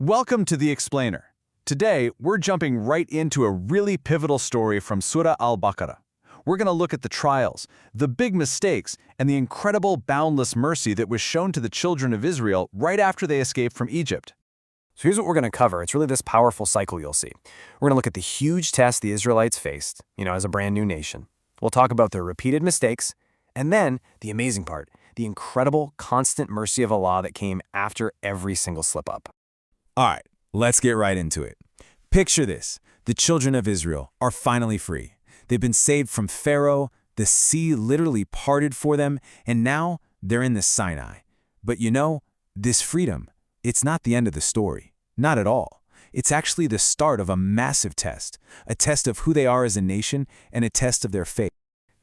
Welcome to The Explainer. Today, we're jumping right into a really pivotal story from Surah Al-Baqarah. We're going to look at the trials, the big mistakes, and the incredible boundless mercy that was shown to the children of Israel right after they escaped from Egypt. So here's what we're going to cover. It's really this powerful cycle you'll see. We're going to look at the huge test the Israelites faced, as a brand new nation. We'll talk about their repeated mistakes, and then the amazing part, the incredible, constant mercy of Allah that came after every single slip-up. All right, let's get right into it. Picture this. The children of Israel are finally free. They've been saved from Pharaoh, the sea literally parted for them, and now they're in the Sinai. But this freedom, it's not the end of the story. Not at all. It's actually the start of a massive test, a test of who they are as a nation and a test of their faith.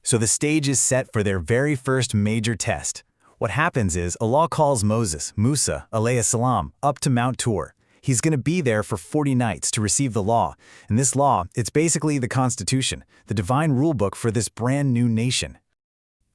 So the stage is set for their very first major test. What happens is Allah calls Musa, alayhi salam, up to Mount Tur. He's going to be there for 40 nights to receive the law. And this law, it's basically the Constitution, the divine rulebook for this brand new nation.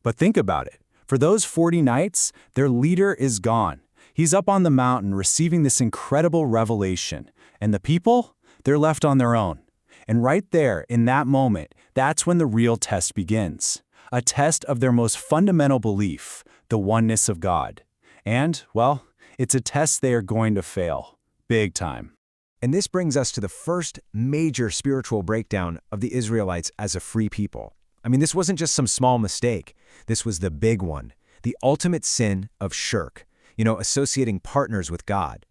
But think about it. For those 40 nights, their leader is gone. He's up on the mountain receiving this incredible revelation. And the people, they're left on their own. And right there, in that moment, that's when the real test begins. A test of their most fundamental belief, the oneness of God. And, well, it's a test they are going to fail. Big time. And this brings us to the first major spiritual breakdown of the Israelites as a free people. This wasn't just some small mistake. This was the big one, the ultimate sin of shirk, associating partners with God.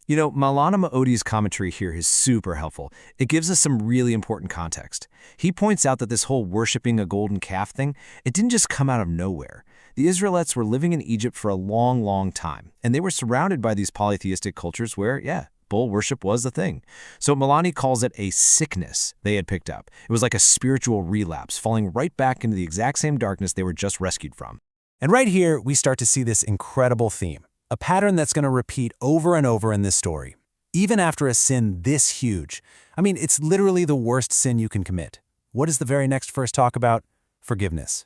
Maulana Ma'odi's commentary here is super helpful. It gives us some really important context. He points out that this whole worshiping a golden calf thing, it didn't just come out of nowhere. The Israelites were living in Egypt for a long, long time, and they were surrounded by these polytheistic cultures where, bull worship was the thing. So Maulana calls it a sickness they had picked up. It was like a spiritual relapse, falling right back into the exact same darkness they were just rescued from. And right here, we start to see this incredible theme, a pattern that's going to repeat over and over in this story. Even after a sin this huge, it's literally the worst sin you can commit. What does the very next verse talk about? Forgiveness.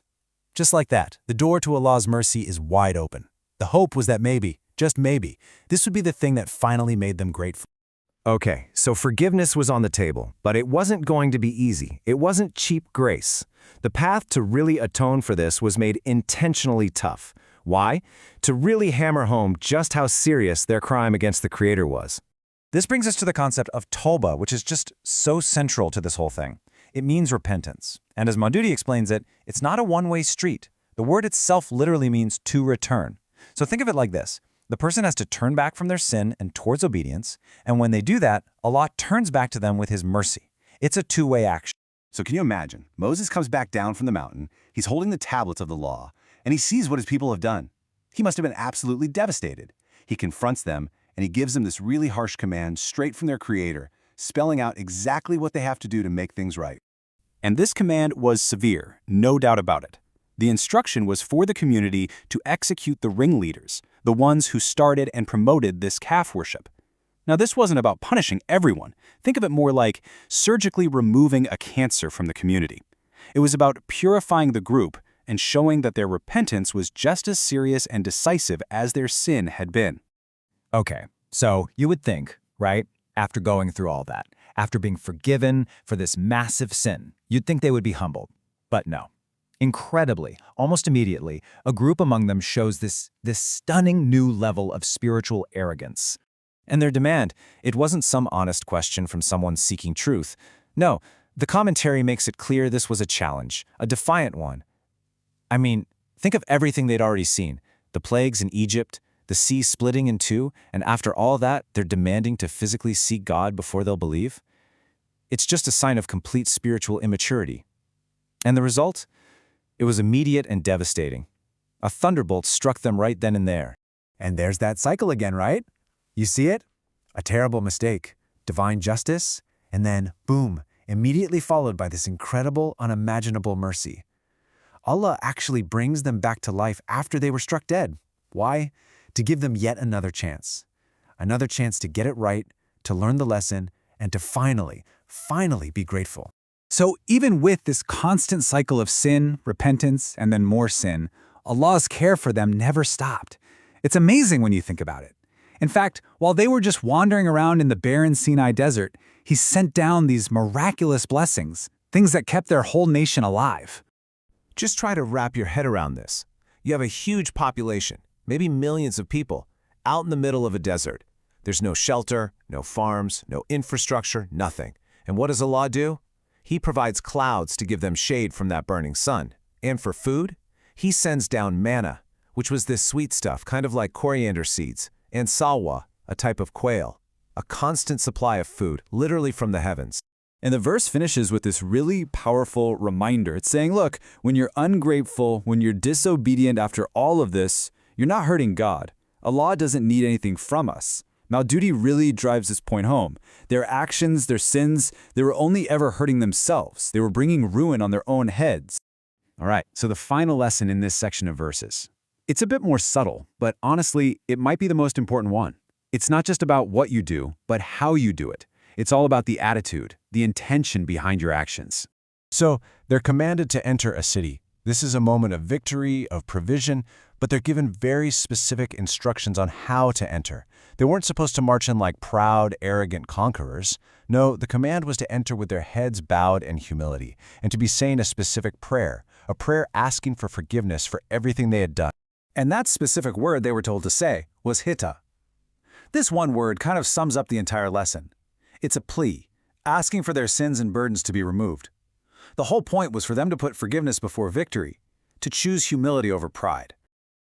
Just like that, the door to Allah's mercy is wide open. The hope was that maybe, just maybe, this would be the thing that finally made them grateful. Okay, so forgiveness was on the table, but it wasn't going to be easy. It wasn't cheap grace. The path to really atone for this was made intentionally tough. Why? To really hammer home just how serious their crime against the Creator was. This brings us to the concept of tawbah, which is just so central to this whole thing. It means repentance. And as Maududi explains it, it's not a one-way street. The word itself literally means to return. So think of it like this. The person has to turn back from their sin and towards obedience, and when they do that, Allah turns back to them with His mercy. It's a two-way action. So can you imagine? Moses comes back down from the mountain, he's holding the tablets of the law, and he sees what his people have done. He must have been absolutely devastated. He confronts them, and he gives them this really harsh command straight from their Creator, spelling out exactly what they have to do to make things right. And this command was severe, no doubt about it. The instruction was for the community to execute the ringleaders, the ones who started and promoted this calf worship. Now, this wasn't about punishing everyone. Think of it more like surgically removing a cancer from the community. It was about purifying the group and showing that their repentance was just as serious and decisive as their sin had been. Okay, so you would think, right, after going through all that, after being forgiven for this massive sin, you'd think they would be humbled. But no. Incredibly, almost immediately, a group among them shows this stunning new level of spiritual arrogance. And their demand, it wasn't some honest question from someone seeking truth. No, the commentary makes it clear this was a challenge, a defiant one. Think of everything they'd already seen. The plagues in Egypt, the sea splitting in two, and after all that, they're demanding to physically see God before they'll believe? It's just a sign of complete spiritual immaturity. And the result? It was immediate and devastating. A thunderbolt struck them right then and there. And there's that cycle again, right? You see it? A terrible mistake, divine justice, and then, boom, immediately followed by this incredible, unimaginable mercy. Allah actually brings them back to life after they were struck dead. Why? To give them yet another chance. Another chance to get it right, to learn the lesson, and to finally be grateful. So even with this constant cycle of sin, repentance, and then more sin, Allah's care for them never stopped. It's amazing when you think about it. In fact, while they were just wandering around in the barren Sinai desert, he sent down these miraculous blessings, things that kept their whole nation alive. Just try to wrap your head around this. You have a huge population, maybe millions of people, out in the middle of a desert. There's no shelter, no farms, no infrastructure, nothing. And what does Allah do? He provides clouds to give them shade from that burning sun. And for food, He sends down manna, which was this sweet stuff, kind of like coriander seeds, and salwa, a type of quail. A constant supply of food, literally from the heavens. And the verse finishes with this really powerful reminder. It's saying, look, when you're ungrateful, when you're disobedient after all of this, you're not hurting God. Allah doesn't need anything from us. Maududi really drives this point home. Their actions, their sins, they were only ever hurting themselves. They were bringing ruin on their own heads. All right, so the final lesson in this section of verses. It's a bit more subtle, but honestly, it might be the most important one. It's not just about what you do, but how you do it. It's all about the attitude, the intention behind your actions. So, they're commanded to enter a city. This is a moment of victory, of provision, but they're given very specific instructions on how to enter. They weren't supposed to march in like proud, arrogant conquerors. No, the command was to enter with their heads bowed in humility, and to be saying a specific prayer, a prayer asking for forgiveness for everything they had done. And that specific word they were told to say was hitta. This one word kind of sums up the entire lesson. It's a plea, asking for their sins and burdens to be removed. The whole point was for them to put forgiveness before victory, to choose humility over pride.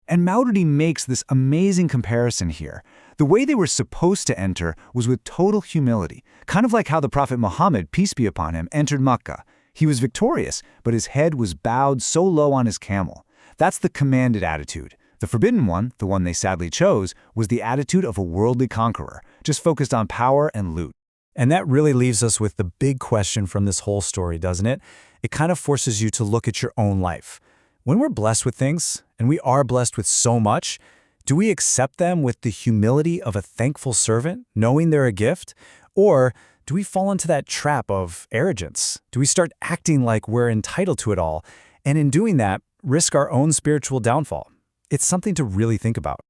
And Maududi makes this amazing comparison here. The way they were supposed to enter was with total humility, kind of like how the Prophet Muhammad, peace be upon him, entered Mecca. He was victorious, but his head was bowed so low on his camel. That's the commanded attitude. The forbidden one, the one they sadly chose, was the attitude of a worldly conqueror, just focused on power and loot. And that really leaves us with the big question from this whole story, doesn't it? It kind of forces you to look at your own life. When we're blessed with things, and we are blessed with so much, do we accept them with the humility of a thankful servant, knowing they're a gift? Or do we fall into that trap of arrogance? Do we start acting like we're entitled to it all, and in doing that, risk our own spiritual downfall? It's something to really think about.